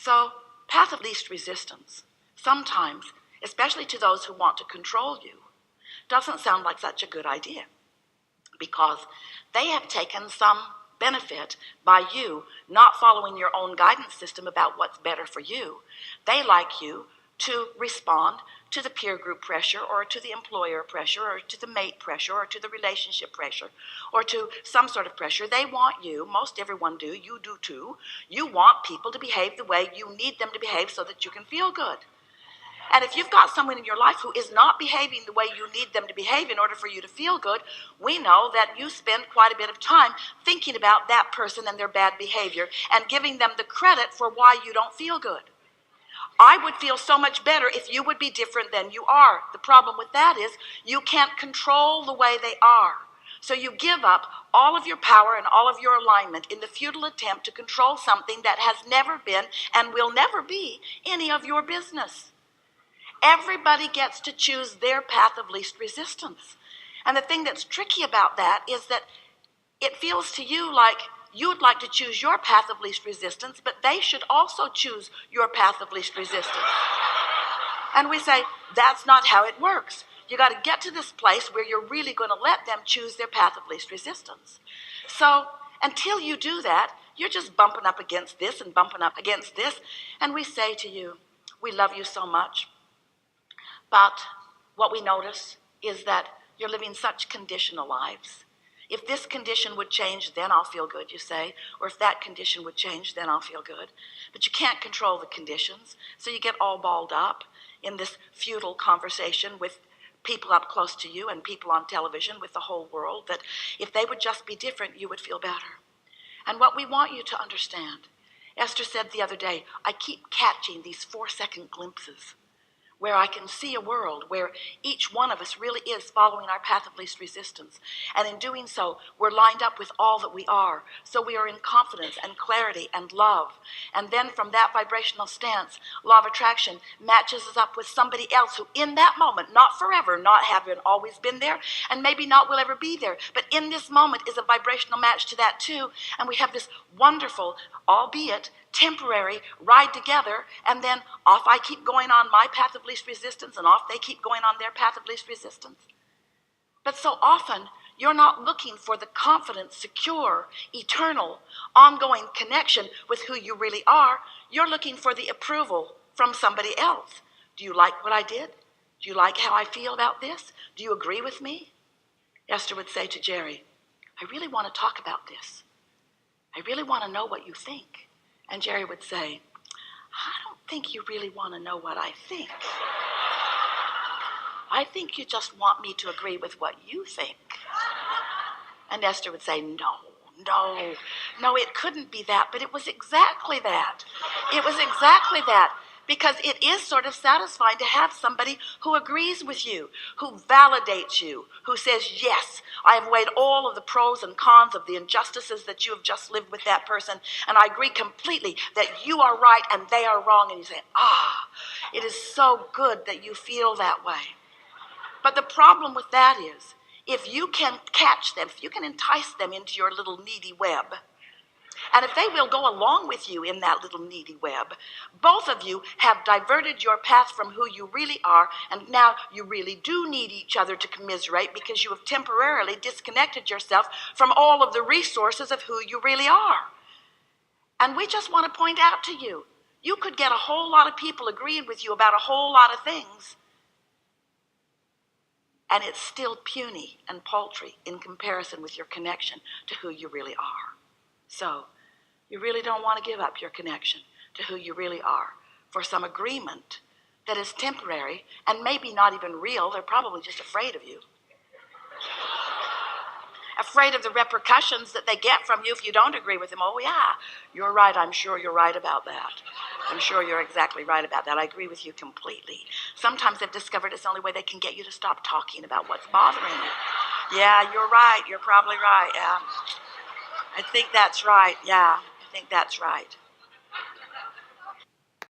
So, path of least resistance, sometimes, especially to those who want to control you, doesn't sound like such a good idea, because they have taken some benefit by you not following your own guidance system about what's better for you. They like you to respond to the peer group pressure, or to the employer pressure, or to the mate pressure, or to the relationship pressure, or to some sort of pressure. They want you, most everyone do, you do too, you want people to behave the way you need them to behave so that you can feel good. And if you've got someone in your life who is not behaving the way you need them to behave in order for you to feel good, we know that you spend quite a bit of time thinking about that person and their bad behavior and giving them the credit for why you don't feel good. I would feel so much better if you would be different than you are. The problem with that is you can't control the way they are. So you give up all of your power and all of your alignment in the futile attempt to control something that has never been and will never be any of your business. Everybody gets to choose their path of least resistance. And the thing that's tricky about that is that it feels to you like you would like to choose your path of least resistance, but they should also choose your path of least resistance. And we say, that's not how it works. You got to get to this place where you're really going to let them choose their path of least resistance. So until you do that, you're just bumping up against this and bumping up against this. And we say to you, we love you so much. But what we notice is that you're living such conditional lives. If this condition would change, then I'll feel good, you say. Or if that condition would change, then I'll feel good. But you can't control the conditions, so you get all balled up in this futile conversation with people up close to you and people on television, with the whole world, that if they would just be different, you would feel better. And what we want you to understand, Esther said the other day, I keep catching these 4-second glimpses where I can see a world where each one of us really is following our path of least resistance. And in doing so, we're lined up with all that we are. So we are in confidence and clarity and love. And then from that vibrational stance, law of attraction matches us up with somebody else who in that moment, not forever, not having always been there, and maybe not will ever be there, but in this moment is a vibrational match to that too. And we have this wonderful, albeit temporary, ride together, and then off I keep going on my path of least resistance, and off they keep going on their path of least resistance. But so often, you're not looking for the confident, secure, eternal, ongoing connection with who you really are. You're looking for the approval from somebody else. Do you like what I did? Do you like how I feel about this? Do you agree with me? Esther would say to Jerry, I really want to talk about this. I really want to know what you think. And Jerry would say, I don't think you really want to know what I think. I think you just want me to agree with what you think. And Esther would say, no, it couldn't be that, but it was exactly that. It was exactly that. Because it is sort of satisfying to have somebody who agrees with you, who validates you, who says, yes, I have weighed all of the pros and cons of the injustices that you have just lived with that person, and I agree completely that you are right and they are wrong. And you say, it is so good that you feel that way. But the problem with that is, if you can catch them, if you can entice them into your little needy web, and if they will go along with you in that little needy web, both of you have diverted your path from who you really are, and now you really do need each other to commiserate because you have temporarily disconnected yourself from all of the resources of who you really are. And we just want to point out to you, you could get a whole lot of people agreeing with you about a whole lot of things, and it's still puny and paltry in comparison with your connection to who you really are. So, you really don't want to give up your connection to who you really are for some agreement that is temporary and maybe not even real. They're probably just afraid of you. Afraid of the repercussions that they get from you if you don't agree with them. Oh yeah, you're right, I'm sure you're right about that. I'm sure you're exactly right about that. I agree with you completely. Sometimes they've discovered it's the only way they can get you to stop talking about what's bothering you. Yeah, you're right, you're probably right, yeah. I think that's right, yeah, I think that's right.